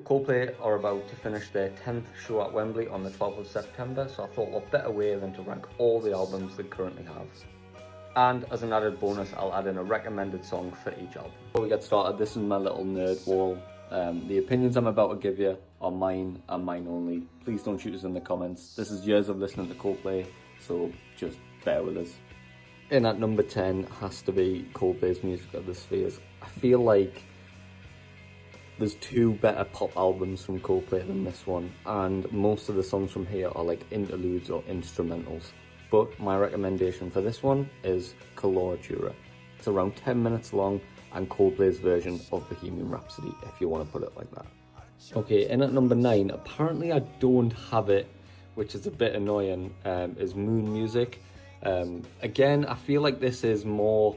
Coldplay are about to finish their 10th show at Wembley on the 12th of September, so I thought what better way than to rank all the albums they currently have. And as an added bonus, I'll add in a recommended song for each album. Before we get started, this is my little nerd wall. The opinions I'm about to give you are mine and mine only. Please don't shoot us in the comments. This is years of listening to Coldplay, so just bear with us. In at number 10 has to be Coldplay's Music of the Spheres. I feel like there's two better pop albums from Coldplay than this one, and most of the songs from here are like interludes or instrumentals. But my recommendation for this one is Coloratura. It's around 10 minutes long and Coldplay's version of Bohemian Rhapsody, if you want to put it like that. Okay, in at number 9, apparently I don't have it, which is a bit annoying, is Moon Music. Again, I feel like this is more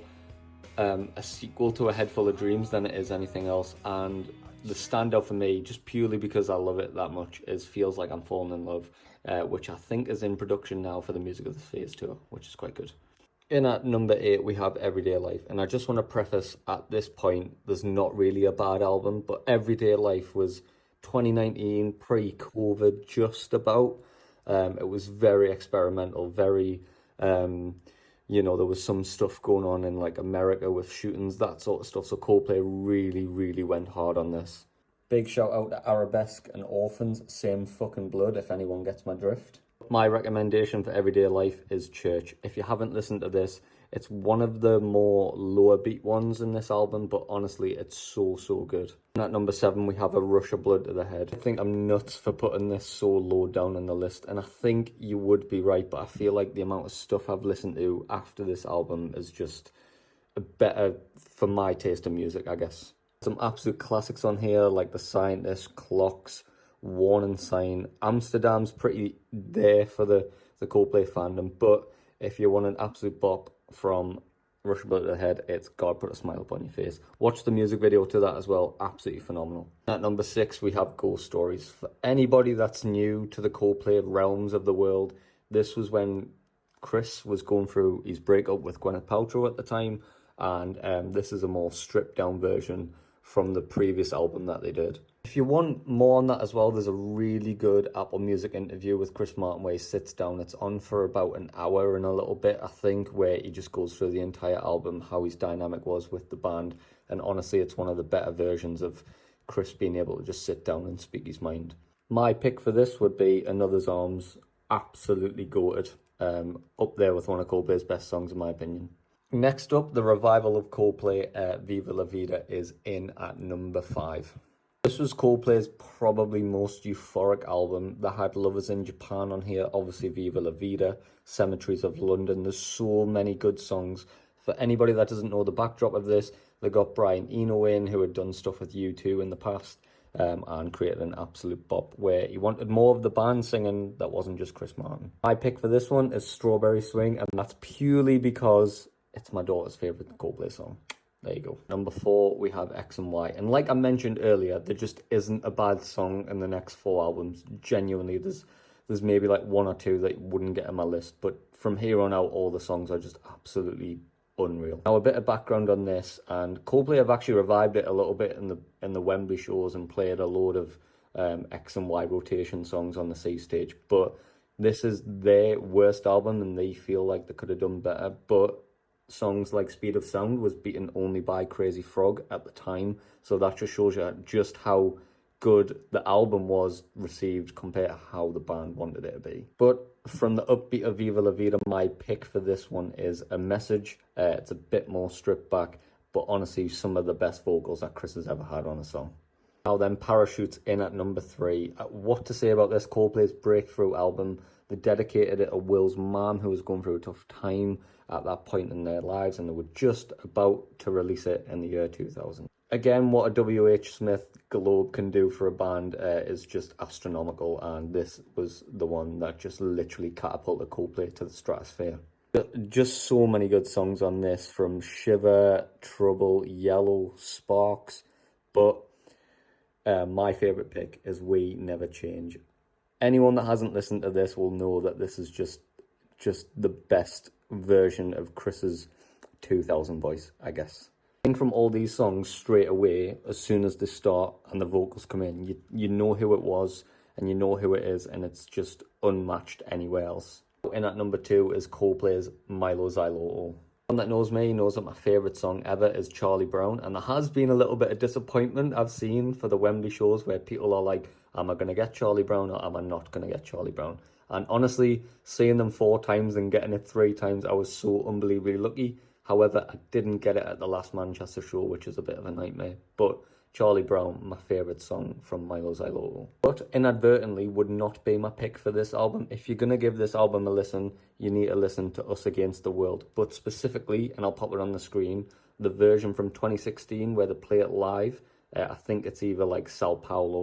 a sequel to A Head Full of Dreams than it is anything else, and the standout for me, just purely because I love it that much, is Feels Like I'm Falling in Love, which I think is in production now for the Music of the Spheres tour, which is quite good. In at number 8 we have Everyday Life, and I just want to preface at this point, there's not really a bad album, but Everyday Life was 2019, pre-COVID, just about. It was very experimental, very you know, there was some stuff going on in like America with shootings, that sort of stuff, so Coldplay really went hard on this. Big shout out to Arabesque and Orphans, Same Fucking Blood, if anyone gets my drift. My recommendation for Everyday Life is Church. If you haven't listened to this, it's one of the more lower beat ones in this album, but honestly, it's so good. And at number 7, we have A Rush of Blood to the Head. I think I'm nuts for putting this so low down in the list, and I think you would be right, but I feel like the amount of stuff I've listened to after this album is just better for my taste in music, I guess. Some absolute classics on here, like The Scientist, Clocks, Warning Sign. Amsterdam's pretty there for the Coldplay fandom, but if you want an absolute bop from Rush of Blood to the Head, it's God Put a Smile Upon Your Face. Watch the music video to that as well, absolutely phenomenal. At number 6, we have Ghost Stories. For anybody that's new to the Coldplay realms of the world, this was when Chris was going through his breakup with Gwyneth Paltrow at the time, and this is a more stripped down version from the previous album that they did. If you want more on that as well, there's a really good Apple Music interview with Chris Martin where he sits down. It's on for about an hour and a little bit, I think, where he just goes through the entire album, how his dynamic was with the band. And honestly, it's one of the better versions of Chris being able to just sit down and speak his mind. My pick for this would be Another's Arms. Absolutely goated. Up there with one of Coldplay's best songs, in my opinion. Next up, the revival of Coldplay, Viva La Vida, is in at number 5. This was Coldplay's probably most euphoric album. They had Lovers in Japan on here, obviously Viva La Vida, Cemeteries of London. There's so many good songs. For anybody that doesn't know the backdrop of this, they got Brian Eno in, who had done stuff with U2 in the past, and created an absolute bop where he wanted more of the band singing that wasn't just Chris Martin. My pick for this one is Strawberry Swing, and that's purely because it's my daughter's favourite Coldplay song. There you go. Number 4, we have X and Y. And like I mentioned earlier, there just isn't a bad song in the next 4 albums. Genuinely, there's maybe like 1 or 2 that wouldn't get on my list. But from here on out, all the songs are just absolutely unreal. Now, a bit of background on this, and Coldplay have actually revived it a little bit in the Wembley shows and played a load of X and Y rotation songs on the C stage. But this is their worst album, and they feel like they could have done better. But songs like Speed of Sound was beaten only by Crazy Frog at the time, so that just shows you just how good the album was received compared to how the band wanted it to be. But from the upbeat of Viva La Vida, my pick for this one is A Message. It's a bit more stripped back, but honestly some of the best vocals that Chris has ever had on a song. Now then, Parachutes in at number 3. What to say about this Coldplay's breakthrough album? They dedicated it to Will's mom, who was going through a tough time at that point in their lives, and they were just about to release it in the year 2000. Again, what a W.H. Smith Globe can do for a band is just astronomical, and this was the one that just literally catapulted Coldplay to the stratosphere. Just so many good songs on this, from Shiver, Trouble, Yellow, Sparks, but my favourite pick is We Never Change. Anyone that hasn't listened to this will know that this is just the best version of Chris's 2000 voice, I guess. From all these songs straight away, as soon as they start and the vocals come in, you know who it was and you know who it is, and it's just unmatched anywhere else. In at number 2 is Coldplay's Milo Xyloto. One that knows me knows that my favourite song ever is Charlie Brown, and there has been a little bit of disappointment I've seen for the Wembley shows where people are like, am I going to get Charlie Brown or am I not going to get Charlie Brown? And honestly, seeing them 4 times and getting it 3 times, I was so unbelievably lucky. However, I didn't get it at the last Manchester show, which is a bit of a nightmare. But Charlie Brown, my favourite song from Milo Xyloto. But inadvertently would not be my pick for this album. If you're going to give this album a listen, you need to listen to Us Against the World. But specifically, and I'll pop it on the screen, the version from 2016 where they play it live. I think it's either like Sao Paulo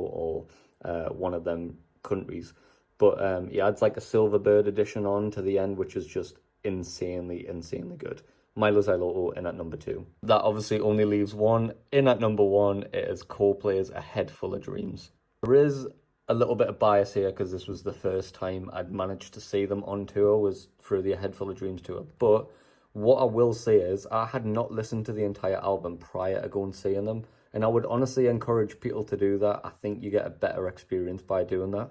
or one of them countries. But he adds like a Silverbird edition on to the end, which is just insanely, insanely good. Milo Xyloto in at number 2. That obviously only leaves one. In at number 1, it is Coldplay's A Head Full of Dreams. There is a little bit of bias here because this was the first time I'd managed to see them on tour, was through the A Head Full of Dreams tour. But what I will say is I had not listened to the entire album prior to going seeing them, and I would honestly encourage people to do that. I think you get a better experience by doing that.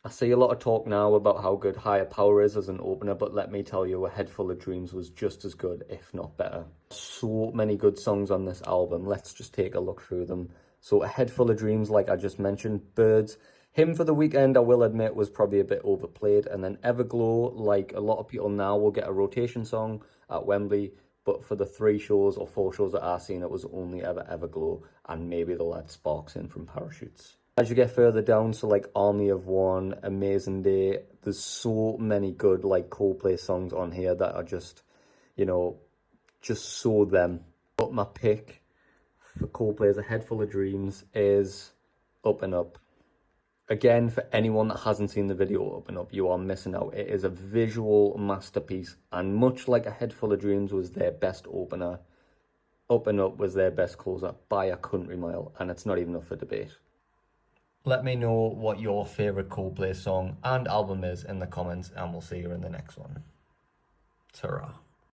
I see a lot of talk now about how good Higher Power is as an opener, but let me tell you, A Head Full of Dreams was just as good, if not better. So many good songs on this album. Let's just take a look through them. So A Head Full of Dreams, like I just mentioned, Birds. Hymn for the Weekend, I will admit, was probably a bit overplayed. And then Everglow, like a lot of people now, will get a rotation song at Wembley. But for the 3 shows or 4 shows that I've seen, it was only ever Everglow. And maybe they'll add Sparks in from Parachutes. As you get further down, so like Army of One, Amazing Day, there's so many good like Coldplay songs on here that are just, you know, just so them. But my pick for Coldplay's A Head Full of Dreams is Up and Up. Again, for anyone that hasn't seen the video Up and Up, you are missing out. It is a visual masterpiece, and much like A Head Full of Dreams was their best opener, Up and Up was their best closer by a country mile, and it's not even up for debate. Let me know what your favourite Coldplay song and album is in the comments, and we'll see you in the next one. Ta-ra.